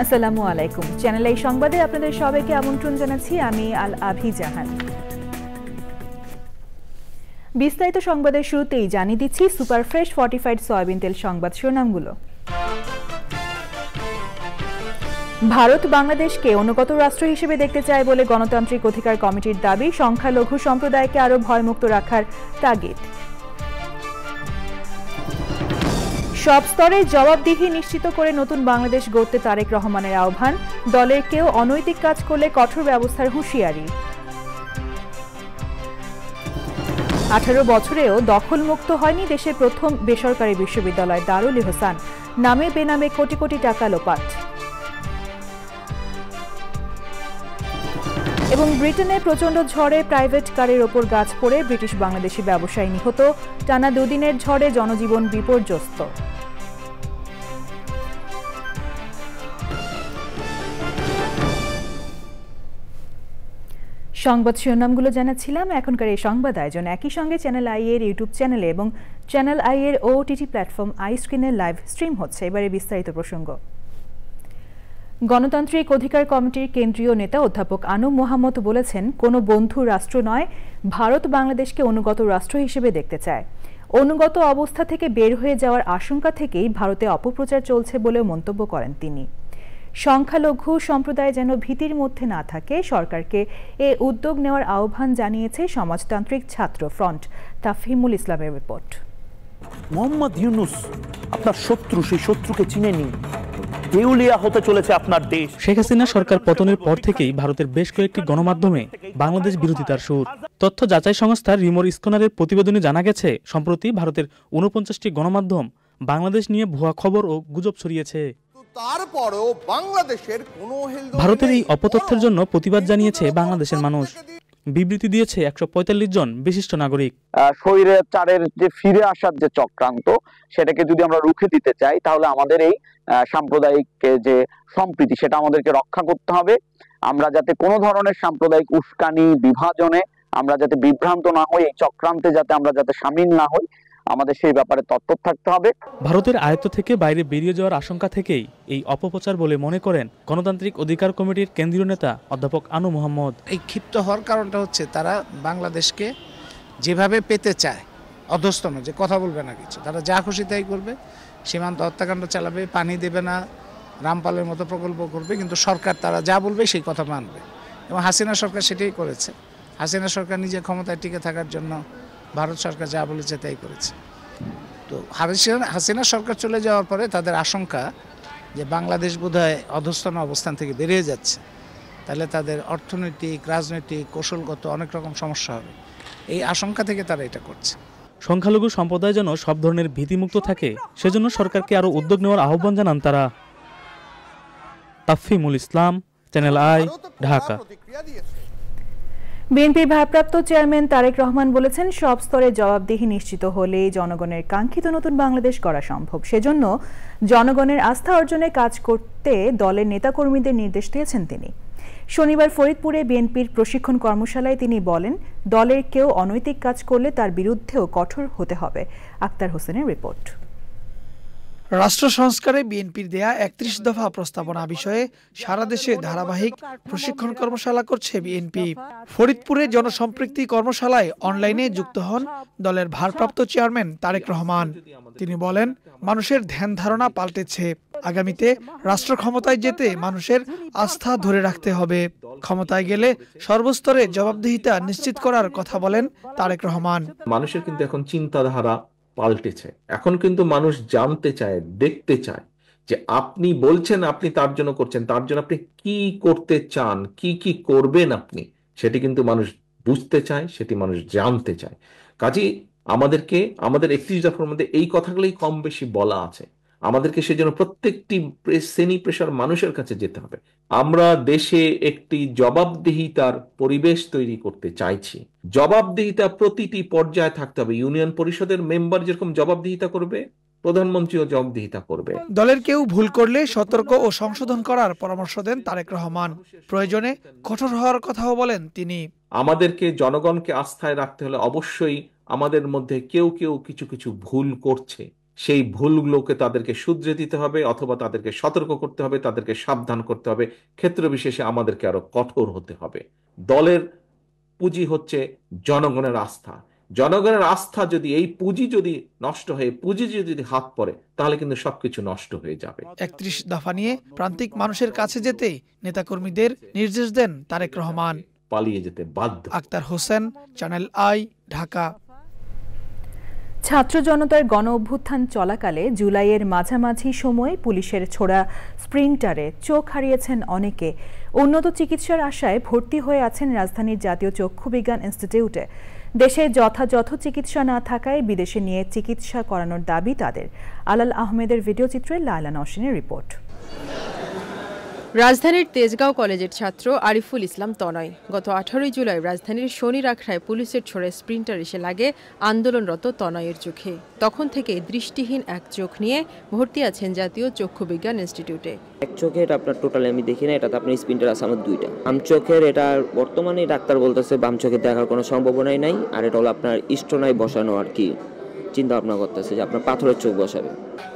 আসসালামু আলাইকুম। চ্যানেল এই সংবাদে আপনাদের সবাইকে আমন্ত্রণ জানাচ্ছি আমি আল আভি জাহান। বিস্তারিত সংবাদের শুরুতেই জানিয়ে দিচ্ছি সুপার ফ্রেশ ফর্টিফাইড সয়াবিন তেল সংবাদ শিরোনামগুলো। ভারত বাংলাদেশকে অনুগত রাষ্ট্র হিসেবে দেখতে চায় বলে গণতান্ত্রিক অধিকার কমিটির দাবি, সংখ্যালঘু সম্প্রদায়কে আরও ভয়মুক্ত রাখার তাগিদ। সব স্তরে জবাবদিহি নিশ্চিত করে নতুন বাংলাদেশ গড়তে তারেক রহমানের আহ্বান, দলের কেউ অনৈতিক কাজ করলে কঠোর ব্যবস্থার হুঁশিয়ারি। 18 বছরেও দখলমুক্ত হয়নি দেশের প্রথম বেসরকারি বিশ্ববিদ্যালয় দারুল ইহসান, নামে বেনামে কোটি কোটি টাকা লোপাট। এবং ব্রিটেনে প্রচণ্ড ঝড়ে প্রাইভেট কারের ওপর গাছ পড়ে ব্রিটিশ বাংলাদেশি ব্যবসায়ী নিহত, টানা 2 দিনের ঝড়ে জনজীবন বিপর্যস্ত। সংবাদ শিরোনামগুলো জানাচ্ছিলাম। এখনকার এই সংবাদ আয়োজন একই সঙ্গে চ্যানেল আই এর ইউটিউব চ্যানেলে এবং চ্যানেল আই এর ওটিটি প্ল্যাটফর্ম আই স্ক্রিনে লাইভ স্ট্রিম হচ্ছে। এবারে বিস্তারিত প্রসঙ্গ। গণতান্ত্রিক অধিকার কমিটির কেন্দ্রীয় নেতা অধ্যাপক আনু মোহাম্মদ বলেছেন, কোনো বন্ধু রাষ্ট্র নয়, ভারত বাংলাদেশকে অনুগত রাষ্ট্র হিসেবে দেখতে চায়। অনুগত অবস্থা থেকে বের হয়ে যাওয়ার আশঙ্কা থেকেই ভারতে অপপ্রচার চলছে বলেও মন্তব্য করেন তিনি। সংখ্যালঘু সম্প্রদায় যেন ভীতির মধ্যে না থাকে, সরকারকে এ উদ্যোগ নেওয়ার আহ্বান জানিয়েছে সমাজতান্ত্রিক ছাত্র ফ্রন্ট। তাফহিমুল ইসলামের রিপোর্ট। মোহাম্মদ ইউনূস আপনার শত্রু, সেই শত্রুকে চিনে নিন। দেউলিয়া হতে চলেছে আপনার দেশ। শেখ হাসিনা সরকার পতনের পর থেকেই ভারতের বেশ কয়েকটি গণমাধ্যমে বাংলাদেশ বিরোধিতার সুর। তথ্য যাচাই সংস্থা রিমোর স্কনারের প্রতিবেদনে জানা গেছে, সম্প্রতি ভারতের 49টি গণমাধ্যম বাংলাদেশ নিয়ে ভুয়া খবর ও গুজব ছড়িয়েছে। তারপরেও বাংলাদেশের কোনো ভারতের এই অপতথ্যের জন্য প্রতিবাদ জানিয়েছে বাংলাদেশের মানুষ। বিবৃতি দিয়েছে 145 জন বিশিষ্ট নাগরিক। স্বৈরাচারের যে ফিরে আসার যে চক্রান্ত, সেটাকে যদি আমরা রুখে দিতে চাই, তাহলে আমাদের এই সাম্প্রদায়িক যে সম্প্রীতি, সেটা আমাদেরকে রক্ষা করতে হবে। আমরা যাতে কোনো ধরনের সাম্প্রদায়িক উস্কানি, বিভাজনে আমরা যাতে বিভ্রান্ত না হই, এই চক্রান্তে যাতে আমরা সামিল না হই, আমাদের সেই ব্যাপারে তৎপর থাকতে হবে। ভারতের আয়ত্ত থেকে বাইরে বেরিয়ে যাওয়ার আশঙ্কা থেকেই এই অপপ্রচার বলে মনে করেন গণতান্ত্রিক অধিকার কমিটির কেন্দ্রীয় নেতা অধ্যাপক আনু মোহাম্মদ। এই ক্ষিপ্ত হওয়ার কারণটা হচ্ছে, তারা বাংলাদেশকে যেভাবে পেতে চায়, অধস্তন, যে কথা বলবে না কিছু, তারা যা খুশি তাই করবে, সীমান্ত হত্যাকাণ্ড চালাবে, পানি দেবে না, রামপালের মতো প্রকল্প করবে, কিন্তু সরকার তারা যা বলবে সেই কথা মানবে। এবং হাসিনা সরকার সেটাই করেছে। হাসিনা সরকার নিজে ক্ষমতায় টিকে থাকার জন্য ভারত সরকার যা বলেছে তাই করেছে। তো হাসিনা সরকার চলে যাওয়ার পরে তাদের আশঙ্কা যে বাংলাদেশ বোধহয় অধস্তন অবস্থান থেকে বেরিয়ে যাচ্ছে, তাহলে তাদের অর্থনৈতিক, রাজনৈতিক, কৌশলগত অনেক রকম সমস্যা হবে। এই আশঙ্কা থেকে তারা এটা করছে। সংখ্যালঘু সম্প্রদায় যেন সব ধরনের ভীতিমুক্ত থাকে, সেজন্য সরকারকে আরও উদ্যোগ নেওয়ার আহ্বান জানান তারা। তাফহিমুল ইসলাম, চ্যানেল আই, ঢাকা। বিএনপির ভারপ্রাপ্ত চেয়ারম্যান তারেক রহমান বলেছেন, সব স্তরে জবাবদিহি নিশ্চিত হলে জনগণের কাঙ্ক্ষিত নতুন বাংলাদেশ গড়া সম্ভব। সেজন্য জনগণের আস্থা অর্জনে কাজ করতে দলের নেতাকর্মীদের নির্দেশ দিয়েছেন তিনি। শনিবার ফরিদপুরে বিএনপির প্রশিক্ষণ কর্মশালায় তিনি বলেন, দলের কেউ অনৈতিক কাজ করলে তার বিরুদ্ধেও কঠোর হতে হবে। আক্তার হোসেনের রিপোর্ট। রাষ্ট্র সংস্কারে বিএনপির দেয়া 31 দফা প্রস্তাবনা বিষয়ে সারা দেশে ধারাবাহিক প্রশিক্ষণ কর্মশালা করছে বিএনপি। ফরিদপুরে জনসম্পৃক্তি কর্মশালায় অনলাইনে যুক্ত হন দলের ভারপ্রাপ্ত চেয়ারম্যান তারেক রহমান। তিনি বলেন, মানুষের ধ্যান ধারণা পাল্টেছে। আগামীতে রাষ্ট্র ক্ষমতায় যেতে মানুষের আস্থা ধরে রাখতে হবে। ক্ষমতায় গেলে সর্বস্তরে জবাবদিহিতা নিশ্চিত করার কথা বলেন তারেক রহমান। মানুষের কিন্তু এখন চিন্তাধারা পাল্টেছে। এখন কিন্তু মানুষ জানতে চায়, দেখতে চায় যে আপনি বলছেন, আপনি তার জন্য করছেন, তার জন্য আপনি কি করতে চান, কি কি করবেন আপনি, সেটি কিন্তু মানুষ বুঝতে চায়, সেটি মানুষ জানতে চায়। কাজেই আমাদেরকে আমাদের 31 দফার মধ্যে এই কথাগুলোই কম বেশি বলা আছে। আমাদেরকে সেজন্য প্রত্যেকটি শ্রেণী পেশার মানুষের কাছে যেতে হবে। আমরা দেশে একটি জবাবদিহিতার পরিবেশ তৈরি করতে চাইছি। জবাবদিহিতা প্রতিটি পর্যায়ে থাকতে হবে। ইউনিয়ন পরিষদের মেম্বার যেরকম জবাবদিহিতা করবে, প্রধানমন্ত্রীও জবাবদিহিতা করবে। দলের কেউ ভুল করলে সতর্ক ও সংশোধন করার পরামর্শ দেন তারেক রহমান। প্রয়োজনে কঠোর হওয়ার কথাও বলেন তিনি। আমাদেরকে জনগণকে আস্থায় রাখতে হলে অবশ্যই আমাদের মধ্যে কেউ কেউ কিছু কিছু ভুল করছে, সেই ভুলগুলোকে তাদেরকে শুধরে দিতে হবে, অথবা তাদেরকে সতর্ক করতে হবে, তাদেরকে সাবধান করতে হবে। ক্ষেত্র বিশেষে আমাদেরকে আরো কঠোর হতে হবে। দলের পুঁজি হচ্ছে জনগণের আস্থা। জনগণের আস্থা যদি, এই পুঁজি যদি নষ্ট হয়ে, পুঁজি যদি হাত পড়ে, তাহলে কিন্তু সবকিছু নষ্ট হয়ে যাবে। ৩১ দফা নিয়ে প্রান্তিক মানুষের কাছে যেতে নেতাকর্মীদের নির্দেশ দেন তারেক রহমান। পালিয়ে যেতে বাধ্য। Akhtar Hossain, Channel I, Dhaka. ছাত্র জনতার গণ অভ্যুত্থান চলাকালে জুলাইয়ের মাঝামাঝি সময়ে পুলিশের ছোড়া স্প্রিন্টারে চোখ হারিয়েছেন অনেকে। উন্নত চিকিৎসার আশায় ভর্তি হয়ে আছেন রাজধানীর জাতীয় চক্ষু বিজ্ঞান ইনস্টিটিউটে। দেশে যথাযথ চিকিৎসা না থাকায় বিদেশে নিয়ে চিকিৎসা করানোর দাবি তাদের। আলাল আহমেদের ভিডিও চিত্রে লায়লা নওশিনের রিপোর্ট। রাজধানীর তেজগাঁও কলেজের ছাত্র আরিফুল ইসলাম তনয় গত 18 জুলাই রাজধানীর শনিরাখড়ায় পুলিশের ছোড়ে স্প্রিন্টার এসে লাগে আন্দোলনরত তনয়ের চোখে। তখন থেকে দৃষ্টিহীন এক চোখ নিয়ে ভর্তি আছেন জাতীয় চক্ষু বিজ্ঞান ইনস্টিটিউটে। এক চোখের আপনার টোটালি আমি দেখি না, এটাতে আপনার স্প্রিন্টার আছে আমার দুইটা। বাম চোখের এটা বর্তমানে ডাক্তার বলতেছে বাম চোখে দেখার কোনো সম্ভাবনাই নাই, আর এটা হলো আপনার স্টোনায় বসানো আর কি চিন্তা ভাবনা করতেছে যে আপনার পাথরের চোখ বসাবে।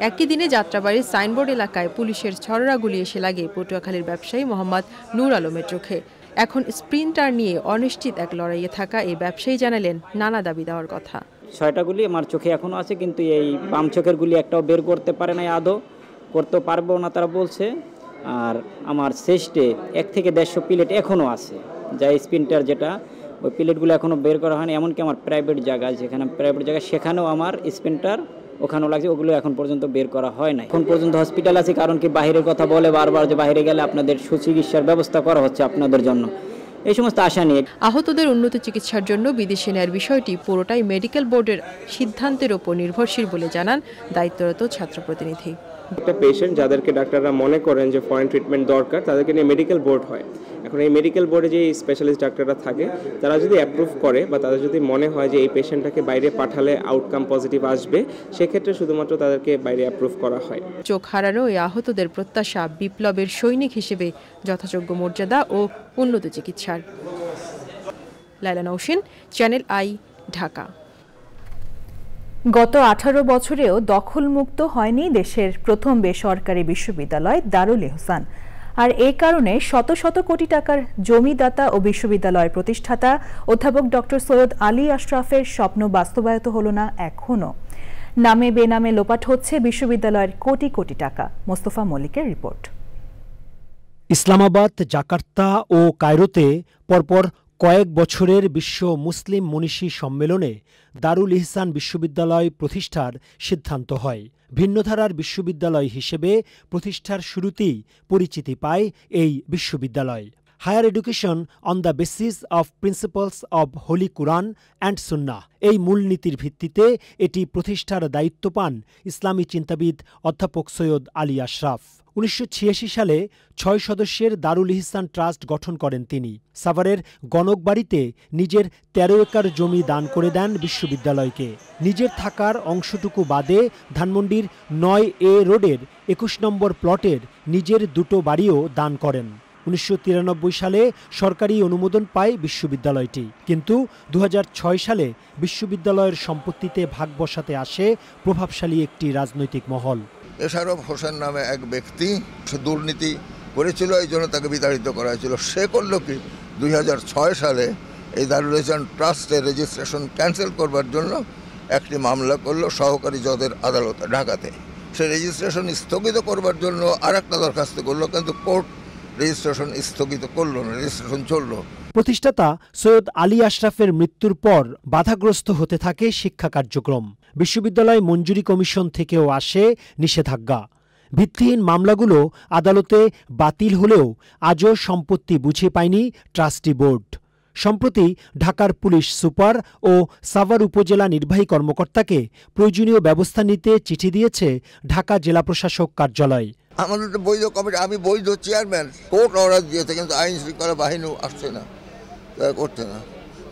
একই দিনে যাত্রাবাড়ির সাইনবোর্ড এলাকায় পুলিশের ছড়রা গুলি এসে লাগে পটুয়াখালীর ব্যবসায়ী মোহাম্মদ নূর আলমের চোখে। এখন স্প্রিন্টার নিয়ে অনিশ্চিত এক লড়াইয়ে থাকা এই ব্যবসায়ী জানালেন নানা দাবি দেওয়ার কথা। 6টা গুলি আমার চোখে এখনো আছে, কিন্তু এই বাম চোখের গুলি একটাও বের করতে পারে নাই, আদৌ করতে পারবো না তারা বলছে। আর আমার চেস্টে 1 থেকে 150 প্লেট এখনো আছে, যা স্প্রিন্টার যেটা ওই প্লেটগুলো এখনো বের করা হয়নি। এমনকি আমার প্রাইভেট জায়গা, যেখানে প্রাইভেট জায়গা সেখানেও আমার স্প্রিন্টার ওখানেও লাগছে, ওগুলো এখন পর্যন্ত বের করা হয় না। এখন পর্যন্ত হসপিটাল আছে, কারণ কি বাইরের কথা বলে বারবার যে বাইরে গেলে আপনাদের সুচিকিৎসার ব্যবস্থা করা হচ্ছে আপনাদের জন্য, এই সমস্ত আশা নিয়ে। আহতদের উন্নত চিকিৎসার জন্য বিদেশে নেয়ার বিষয়টি পুরোটাই মেডিকেল বোর্ডের সিদ্ধান্তের ওপর নির্ভরশীল বলে জানান দায়িত্বরত ছাত্র প্রতিনিধি। একটা পেশেন্ট যাদেরকে ডাক্তাররা মনে করেন যে ফরেন ট্রিটমেন্ট দরকার, তাদেরকে নিয়ে মেডিকেল বোর্ড হয়। এখন এই মেডিকেল বোর্ডে যে স্পেশালিস্ট ডাক্তাররা থাকে, তারা যদি অ্যাপ্রুভ করে বা তাদের যদি মনে হয় যে এই পেশেন্টটাকে বাইরে পাঠালে আউটকাম পজিটিভ আসবে, সেক্ষেত্রে শুধুমাত্র তাদেরকে বাইরে অ্যাপ্রুভ করা হয়। চোখ হারানো এই আহতদের প্রত্যাশা বিপ্লবের সৈনিক হিসেবে যথাযোগ্য মর্যাদা ও উন্নত চিকিৎসার। Laila Nowshin, channel I, Dhaka. গত 18 বছরেও দখলমুক্ত হয়নি দেশের প্রথম বেসরকারি বিশ্ববিদ্যালয় দারুল ইহসান। আর এই কারণে শত শত কোটি টাকার জমিদাতা ও বিশ্ববিদ্যালয়ের প্রতিষ্ঠাতা অধ্যাপক ডক্টর সৈয়দ আলী আশরাফের স্বপ্ন বাস্তবায়িত হলো না এখনো। নামে বেনামে লোপাট হচ্ছে বিশ্ববিদ্যালয়ের কোটি কোটি টাকা। মোস্তফা মল্লিকের রিপোর্ট। ইসলামাবাদ, জাকার্তা ও কায়রোতে পরপর কয়েক বছরের বিশ্ব মুসলিম মনীষী সম্মেলনে দারুল ইহসান বিশ্ববিদ্যালয় প্রতিষ্ঠার সিদ্ধান্ত হয়। ভিন্নধারার বিশ্ববিদ্যালয় হিসেবে প্রতিষ্ঠার শুরুতেই পরিচিতি পায় এই বিশ্ববিদ্যালয়। Higher education on the basis of principles of holy Quran and Sunnah, এই মূলনীতির ভিত্তিতে এটি প্রতিষ্ঠার দায়িত্ব পান ইসলামী চিন্তাবিদ অধ্যাপক সৈয়দ আলী আশরাফ। 1986 সালে 6 সদস্যের দারুল ইহসান ট্রাস্ট গঠন করেন তিনি। সাভারের গণকবাড়িতে নিজের 13 একর জমি দান করে দেন বিশ্ববিদ্যালয়কে। নিজের থাকার অংশটুকু বাদে ধানমন্ডির 9A রোডের 21 নম্বর প্লটের নিজের 2টো বাড়িও দান করেন। 1993 সালে সরকারি অনুমোদন পায় বিশ্ববিদ্যালয়টি, কিন্তু 2006 সালে বিশ্ববিদ্যালয়ের সম্পত্তিতে ভাগ বসাতে আসে প্রভাবশালী একটি রাজনৈতিক মহল। এশারফ হোসেন নামে এক ব্যক্তি সে দুর্নীতি করেছিল, এই জন্য তাকে বিতাড়িত করা হয়েছিল। সে করল কি, 2006 সালে এই দারুল ইহসান ট্রাস্টের রেজিস্ট্রেশন ক্যান্সেল করবার জন্য একটি মামলা করলো সহকারী জজের আদালতে ঢাকাতে। সে রেজিস্ট্রেশন স্থগিত করবার জন্য আর একটা দরখাস্ত করলো, কিন্তু কোর্ট রেজিস্ট্রেশন স্থগিত করলো না, রেজিস্ট্রেশন চললো। প্রতিষ্ঠাতা সৈয়দ আলী আশরাফের মৃত্যুর পর বাধাগ্রস্ত হতে থাকে শিক্ষা কার্যক্রম। বিশ্ববিদ্যালয় মঞ্জুরি কমিশন থেকেও আসে নিষেধাজ্ঞা। ভিত্তিহীন মামলাগুলো আদালতে বাতিল হলেও আজও সম্পত্তি বুঝে পায়নি ট্রাস্টি বোর্ড। সম্প্রতি ঢাকার পুলিশ সুপার ও সাভার উপজেলা নির্বাহী কর্মকর্তাকে প্রয়োজনীয় ব্যবস্থা নিতে চিঠি দিয়েছে ঢাকা জেলা প্রশাসক কার্যালয়। আমাদের তো বৈধ কমিটি, আমি বৈধ চেয়ারম্যান, কোর্ট অর্ডার দিয়েছে, কিন্তু আইন শৃঙ্খলা বাহিনীও আসছে না, করছে না।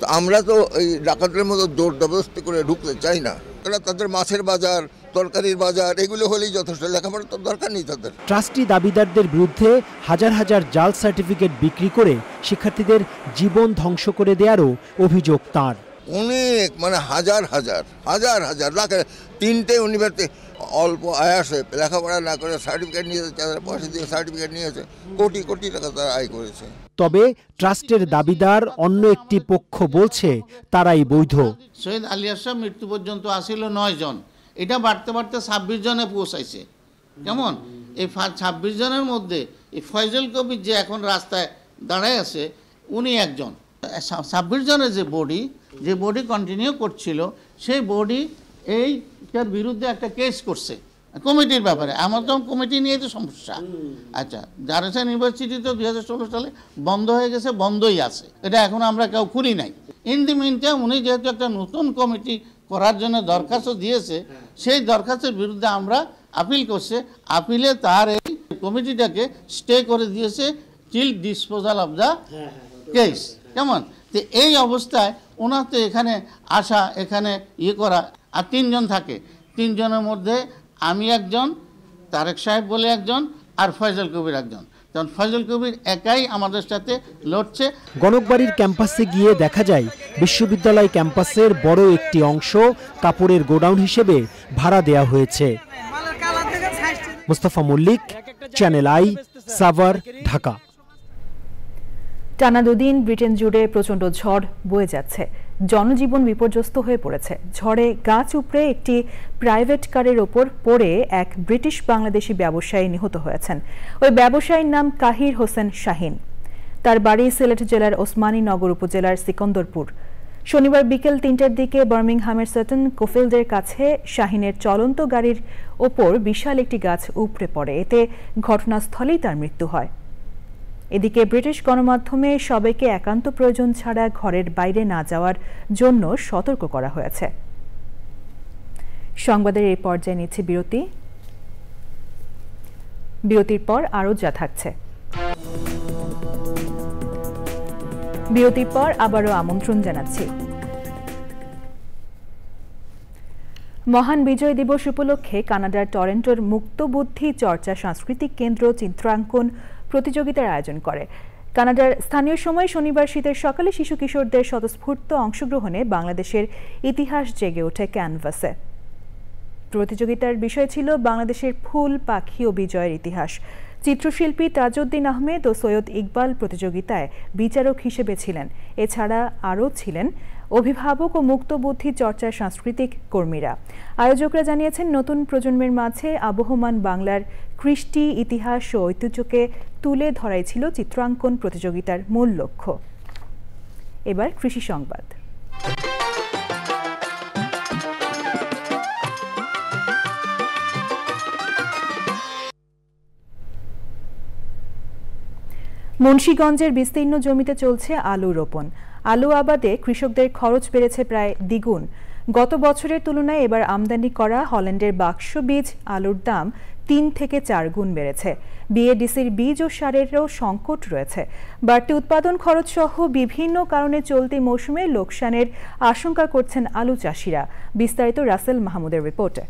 তো আমরা তো এই ডাকাতের মতো জোর জবরদস্তি করে ঢুকতে চাই না। তাদের মাছের বাজার, তরকারির বাজার, এগুলো হলেই যথেষ্ট, লেখাপড়ার তো দরকার নেই তাদের। ট্রাস্টি দাবিদারদের বিরুদ্ধে হাজার হাজার জাল সার্টিফিকেট বিক্রি করে শিক্ষার্থীদের জীবন ধ্বংস করে দেওয়ারও অভিযোগ তাঁর। অনেক মানে হাজার হাজার হাজার হাজার লাখ, 3টে ইউনিভার্সিটি অল্প আয়াসে লেখাপড়া না করে সার্টিফিকেট নিয়েছে, তাদের পয়সা দিয়ে সার্টিফিকেট নিয়েছে, কোটি কোটি টাকা তারা আয় করেছে। তবে ট্রাস্টের দাবিদার অন্য একটি পক্ষ বলছে তারাই বৈধ। শহীদ আলিয়ার শাহ মৃত্যু পর্যন্ত আসিল 9 জন, এটা বাড়তে বাড়তে 26 জনে পৌঁছাইছে। কেমন এই 26 জনের মধ্যে এই ফয়জল কবির যে এখন রাস্তায় দাঁড়ায় আছে উনি একজন। 26 জনের যে বডি কন্টিনিউ করছিল, সেই বডি এইটার বিরুদ্ধে একটা কেস করছে কমিটির ব্যাপারে। আমার তো কমিটি নিয়ে তো সমস্যা। আচ্ছা, জারেসান ইউনিভার্সিটি তো 2016 সালে বন্ধ হয়ে গেছে, বন্ধই আছে, এটা এখন আমরা কেউ খুলি নাই। ইন দি মিনটাইম উনি যেহেতু একটা নতুন কমিটি করার জন্য দরখাস্ত দিয়েছে, সেই দরখাস্তের বিরুদ্ধে আমরা আপিল করছে। আপিলে তার এই কমিটিটাকে স্টে করে দিয়েছে till disposal of the case. কেমন তো এই অবস্থায় ওনার তো এখানে আসা, এখানে করা, আর 3 জন থাকে। 3 জনের মধ্যে আমি একজন, তারেক সাহেব বলে একজন, আর ফয়জল কবির একজন। তখন ফয়জল কবির একাই আমাদের সাথে লড়ছে। গণকবাড়ির ক্যাম্পাসে গিয়ে দেখা যায় বিশ্ববিদ্যালয় ক্যাম্পাসের বড় একটি অংশ কাপড়ের গোডাউন হিসেবে ভাড়া দেয়া হয়েছে। Mustafa Mallik, Channel I, Savar, Dhaka. টানা 2 দিন ব্রিটেন জুড়ে প্রচণ্ড ঝড় বয়ে যাচ্ছে, জনজীবন বিপর্যস্ত হয়ে পড়েছে। ঝড়ে গাছ উপড়ে একটি প্রাইভেট কারের ওপর পড়ে এক ব্রিটিশ বাংলাদেশি ব্যবসায়ী নিহত হয়েছেন। ওই ব্যবসায়ীর নাম কাহির হোসেন শাহিন। তার বাড়ি সিলেট জেলার ওসমানীনগর উপজেলার সিকন্দরপুর। শনিবার বিকেল 3টার দিকে বার্মিংহামের সাটন কোফিল্ডের কাছে শাহিনের চলন্ত গাড়ির ওপর বিশাল একটি গাছ উপড়ে পড়ে। এতে ঘটনাস্থলেই তার মৃত্যু হয়। এদিকে ব্রিটিশ গণমাধ্যমে সবাইকে একান্ত প্রয়োজন ছাড়া ঘরের বাইরে না যাওয়ার জন্য সতর্ক করা হয়েছে। সংবাদের এই পর্যায়ে নিচ্ছে বিরতি। বিরতির পর আরও যা থাকছে। বিরতির পর আবারও আমন্ত্রণ জানাচ্ছি। মহান বিজয় দিবস উপলক্ষে কানাডার টরন্টোর মুক্তবুদ্ধি চর্চা সাংস্কৃতিক কেন্দ্র চিত্রাঙ্কন প্রতিযোগিতার আয়োজন করে। কানাডার স্থানীয় সময় শনিবার শীতের সকালে শিশু কিশোরদের স্বতঃস্ফূর্ত অংশগ্রহণে বাংলাদেশের ইতিহাস জেগে ওঠে ক্যানভাসে। প্রতিযোগিতার বিষয় ছিল বাংলাদেশের ফুল, পাখি ও বিজয়ের ইতিহাস। চিত্রশিল্পী তাজউদ্দিন আহমেদ ও সৈয়দ ইকবাল প্রতিযোগিতায় বিচারক হিসেবে ছিলেন। এছাড়া আরও ছিলেন অভিভাবক ও মুক্তবুদ্ধি চর্চার সাংস্কৃতিক কর্মীরা। আয়োজকরা জানিয়েছেন, নতুন প্রজন্মের মাঝে আবহমান বাংলার কৃষ্টি, ইতিহাস ও ঐতিহ্যকে তুলে ধরাই ছিল চিত্রাঙ্কন প্রতিযোগিতার মূল লক্ষ্য। এবার কৃষি সংবাদ। মুন্সিগঞ্জের বিস্তীর্ণ জমিতে চলছে আলু রোপণ। আলু আবাদে কৃষকদের খরচ বেড়েছে প্রায় দ্বিগুণ। গত বছরের তুলনায় এবার আমদানি করা হল্যান্ডের বাক্স বীজ আলুর দাম 3 থেকে 4 গুণ বেড়েছে। বিএডিসির বীজ ও সারেরও সংকট রয়েছে। বাড়তি উৎপাদন খরচ সহ বিভিন্ন কারণে চলতি মৌসুমে লোকসানের আশঙ্কা করছেন আলু চাষিরা। বিস্তারিত রাসেল মাহমুদের রিপোর্টে।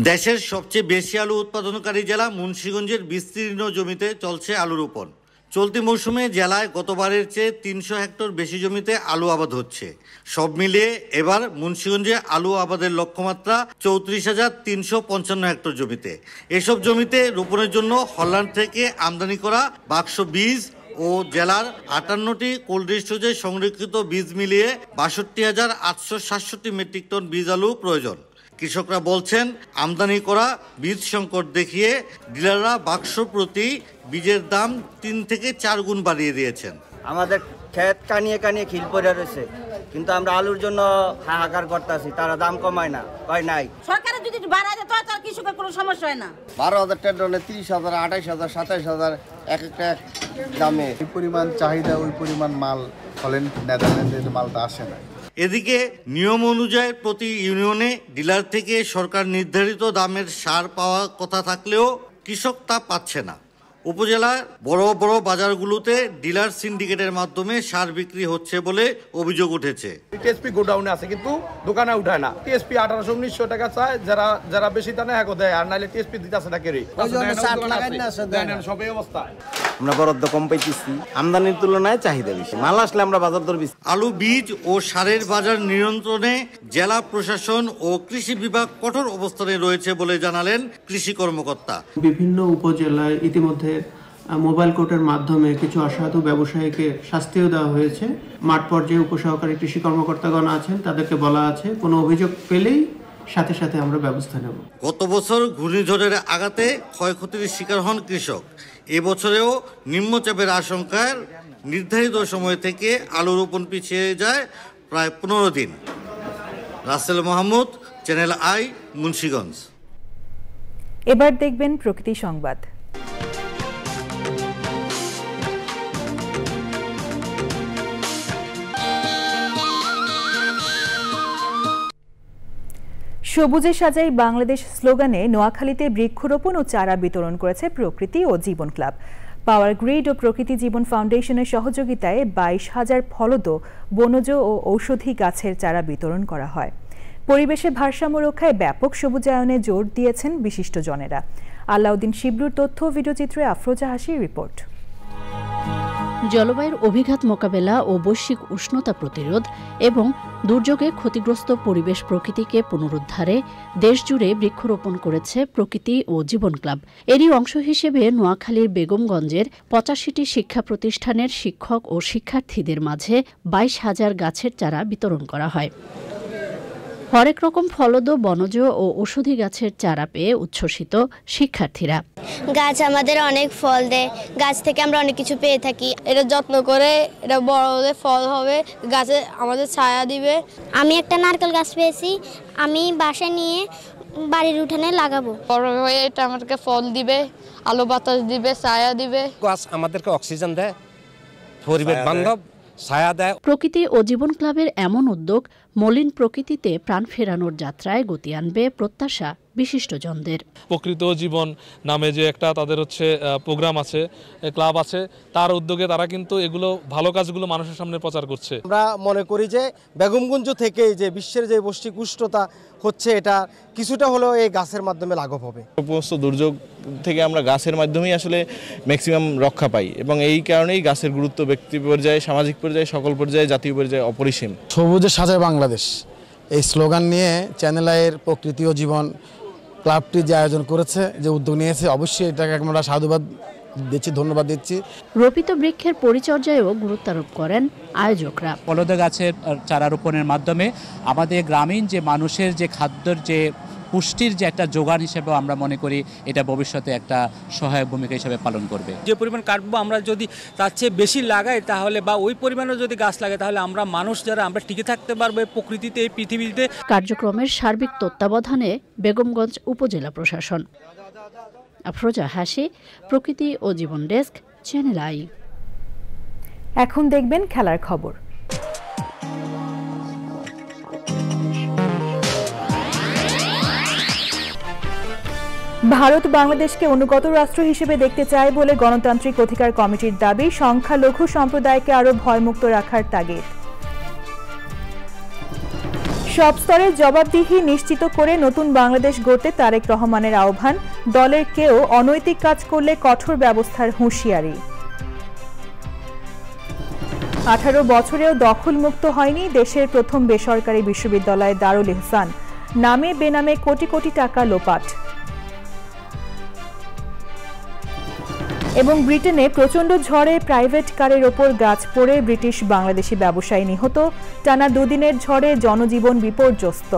দেশের সবচেয়ে বেশি আলু উৎপাদনকারী জেলা মুন্সিগঞ্জের বিস্তীর্ণ জমিতে চলছে আলু রোপণ। চলতি মৌসুমে জেলায় গতবারের চেয়ে 300 হেক্টর বেশি জমিতে আলু আবাদ হচ্ছে। সব মিলিয়ে এবার মুন্সিগঞ্জে আলু আবাদের লক্ষ্যমাত্রা 34,355 হেক্টর জমিতে। এসব জমিতে রোপণের জন্য হল্যান্ড থেকে আমদানি করা বাক্স বীজ ও জেলার 58টি কোল্ড স্টোরেজে সংরক্ষিত বীজ মিলিয়ে 62,867 মেট্রিক টন বীজ আলু প্রয়োজন। কৃষকরা বলছেন, আমদানি করা বীজ সংকট দেখিয়ে ডিলাররা বাক্স প্রতি বীজের দাম 3 থেকে 4 গুণ বাড়িয়ে দিয়েছেন। আমাদের ক্ষেত কানিয়ে কানিয়ে খিল পড়ে রয়েছে, কিন্তু আমরা আলুর জন্য হাহাকার করতেছি, তারা দাম কমায় না, কয় নাই। সরকারের যদি বাড়ায় দেয় তার কৃষকের কোনো সমস্যা হয় না। 12,000 টাকা 30,000, 28,000, 27,000 এক একটা দামে। এই পরিমাণ চাহিদা, ওই পরিমাণ মাল হল্যান্ড, নেদারল্যান্ডের মালটা আসে না। এদিকে নিয়ম অনুযায়ী প্রতি ইউনিয়নে ডিলার থেকে সরকার নির্ধারিত দামের সার পাওয়ার কথা থাকলেও কৃষক তা পাচ্ছে না। উপজেলার বড় বড় বাজারগুলোতে ডিলার সিন্ডিকেটের মাধ্যমে সার বিক্রি হচ্ছে বলে অভিযোগ উঠেছে। টিএসপি গোডাউনে আছে কিন্তু দোকানে উঠায় না। টিএসপি 1800-1900 টাকা চায়, যারা বেশি তা না দেয়, আর নাইলে টিএসপি দিতেছে না কেরি। সবই অবস্থা। আমরা বরাদ্দ কম পাইতেছি, আমদানির তুলনায় চাহিদা বেশি, মাল আসলে আমরা বাজার দর বেশি। আলু বীজ ও সারের বাজার নিয়ন্ত্রণে জেলা প্রশাসন ও কৃষি বিভাগ কঠোর অবস্থানে রয়েছে বলে জানালেন কৃষি কর্মকর্তা। বিভিন্ন উপজেলায় ইতিমধ্যে মোবাইল কোর্টের মাধ্যমে কিছু অসাধু ব্যবসায়ীকে শাস্তিও দেওয়া হয়েছে। মাঠ পর্যায়ে উপসহকারী কৃষি কর্মকর্তাগণ আছেন, তাদেরকে বলা আছে কোনো অভিযোগ পেলেই সাথে সাথে আমরা ব্যবস্থা নেব। গত বছর ঘূর্ণিঝড়ের আঘাতে ক্ষয়ক্ষতির শিকার হন কৃষক। এবছরেও নিম্নচাপের আশঙ্কায় নির্ধারিত সময় থেকে আলু রোপণ পিছিয়ে যায় প্রায় 15 দিন। Rasel Mahmud, Channel I, Munshiganj. এবার দেখবেন প্রকৃতি সংবাদ। সবুজে সাজাই বাংলাদেশ স্লোগানে নোয়াখালীতে বৃক্ষরোপণ ও চারা বিতরণ করেছে প্রকৃতি ও জীবন ক্লাব। পাওয়ার গ্রিড ও প্রকৃতি জীবন ফাউন্ডেশনের সহযোগিতায় 22,000 ফলদ, বনজ ও ঔষধি গাছের চারা বিতরণ করা হয়। পরিবেশের ভারসাম্য রক্ষায় ব্যাপক সবুজায়নে জোর দিয়েছেন বিশিষ্টজনেরা। আলাউদ্দিন শিবলুর তথ্য ও ভিডিওচিত্রে আফরোজা হাসির রিপোর্ট। জলবায়ুর অভিঘাত মোকাবেলা ও বৈশ্বিক উষ্ণতা প্রতিরোধ এবং দুর্যোগে ক্ষতিগ্রস্ত পরিবেশ প্রকৃতিকে পুনরুদ্ধারে দেশজুড়ে বৃক্ষরোপণ করেছে প্রকৃতি ও জীবন ক্লাব। এরই অংশ হিসেবে নোয়াখালীর বেগমগঞ্জের 85টি শিক্ষা প্রতিষ্ঠানের শিক্ষক ও শিক্ষার্থীদের মাঝে 22,000 গাছের চারা বিতরণ করা হয়। হরেক রকম ফলদ, বনজ ও ঔষধি গাছের চারা পেয়ে উচ্ছ্বসিত শিক্ষার্থীরা। গাছ আমাদের অনেক ফল দেয়, গাছ থেকে আমরা অনেক কিছু পেয়ে থাকি। এটা যত্ন করে এটা বড় হলে ফল হবে, গাছে আমাদের ছায়া দিবে। আমি একটা নারকেল গাছ পেয়েছি, আমি বাসায় নিয়ে বাড়ির উঠানে লাগাবো। বড় হয়ে এটা আমাদেরকে ফল দিবে, আলো বাতাস দিবে, ছায়া দিবে। গাছ আমাদেরকে অক্সিজেন দেয়, পরিবেশ বান্ধব, ছায়া দেয়। প্রকৃতি ও জীবন ক্লাবের এমন উদ্যোগ মলিন প্রকৃতিতে প্রাণ ফেরানোর যাত্রায় গতি আনবে প্রত্যাশা বিশিষ্টজনদের। প্রকৃতি ও জীবন নামে যে একটা তাদের প্রোগ্রাম আছে, ক্লাব আছে, তার উদ্যোগে তারা কিন্তু এগুলো ভালো কাজগুলো মানুষের সামনে প্রচার করছে। আমরা মনে করি যে বেগমগঞ্জ থেকে যে বিশ্বের যে বৈশ্বিক উষ্ণতা হচ্ছে, এটা কিছুটা হলেও এই গাছের মাধ্যমে লাঘব হবে। সমস্ত দুর্যোগ থেকে আমরা গাছের মাধ্যমেই আসলে ম্যাক্সিমাম রক্ষা পাই এবং এই কারণেই গাছের গুরুত্ব ব্যক্তি পর্যায়ে, সামাজিক পর্যায়ে, সকল পর্যায়ে, জাতীয় পর্যায়ে অপরিসীম। সবুজে সাজায় বাংলাদেশ এই স্লোগান নিয়ে চ্যানেল আইয়ের প্রকৃতি ও জীবন ক্লাবটি যে আয়োজন করেছে, যে উদ্যোগ নিয়েছে, অবশ্যই এটাকে আমরা সাধুবাদ দিচ্ছি, ধন্যবাদ দিচ্ছি। রোপিত বৃক্ষের পরিচর্যায়ও গুরুত্ব আরোপ করেন আয়োজকরা। ফলদ গাছের চারা রোপণের মাধ্যমে আমাদের গ্রামীণ যে মানুষের যে খাদ্যের যে পুষ্টির যে একটা যোগান হিসেবে আমরা মনে করি এটা ভবিষ্যতে একটা সহায়ক ভূমিকা হিসেবে পালন করবে। যে পরিমাণ কাটবো আমরা যদি তার চেয়ে বেশি লাগাই তাহলে বা ওই পরিমাণে যদি গাছ লাগাই তাহলে আমরা মানুষ যারা আমরা টিকে থাকতে পারবো এই প্রকৃতিতে, এই পৃথিবীতে। কার্যক্রমের সার্বিক তত্ত্বাবধানে বেগমগঞ্জ উপজেলা প্রশাসন। আফরোজা হাসি, প্রকৃতি ও জীবন ডেস্ক, চ্যানেল আই। এখন দেখবেন খেলার খবর। ভারত বাংলাদেশকে অনুগত রাষ্ট্র হিসেবে দেখতে চায় বলে গণতান্ত্রিক অধিকার কমিটির দাবি। সংখ্যালঘু সম্প্রদায়কে আরো ভয়মুক্ত রাখার তাগিদ। সব স্তরের জবাবদিহি নিশ্চিত করে নতুন বাংলাদেশ গড়তে তারেক রহমানের আহ্বান। দলের কেউ অনৈতিক কাজ করলে কঠোর ব্যবস্থার হুঁশিয়ারি। 18 বছরেও দখলমুক্ত হয়নি দেশের প্রথম বেসরকারি বিশ্ববিদ্যালয় দারুল ইহসান। নামে বেনামে কোটি কোটি টাকা লোপাট। এবং ব্রিটেনে প্রচণ্ড ঝড়ে প্রাইভেট কারের ওপর গাছ পড়ে ব্রিটিশ বাংলাদেশি ব্যবসায়ী নিহত। টানা 2 দিনের ঝড়ে জনজীবন বিপর্যস্ত।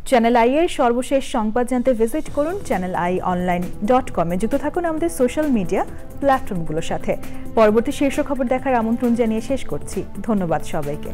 চ্যানেল আই এর সর্বশেষ সংবাদ জানতে ভিজিট করুন channelionline.com এ। যুক্ত থাকুন আমাদের সোশ্যাল মিডিয়া প্ল্যাটফর্মগুলোর সাথে। পরবর্তী শীর্ষ খবর দেখার আমন্ত্রণ জানিয়ে শেষ করছি। ধন্যবাদ সবাইকে।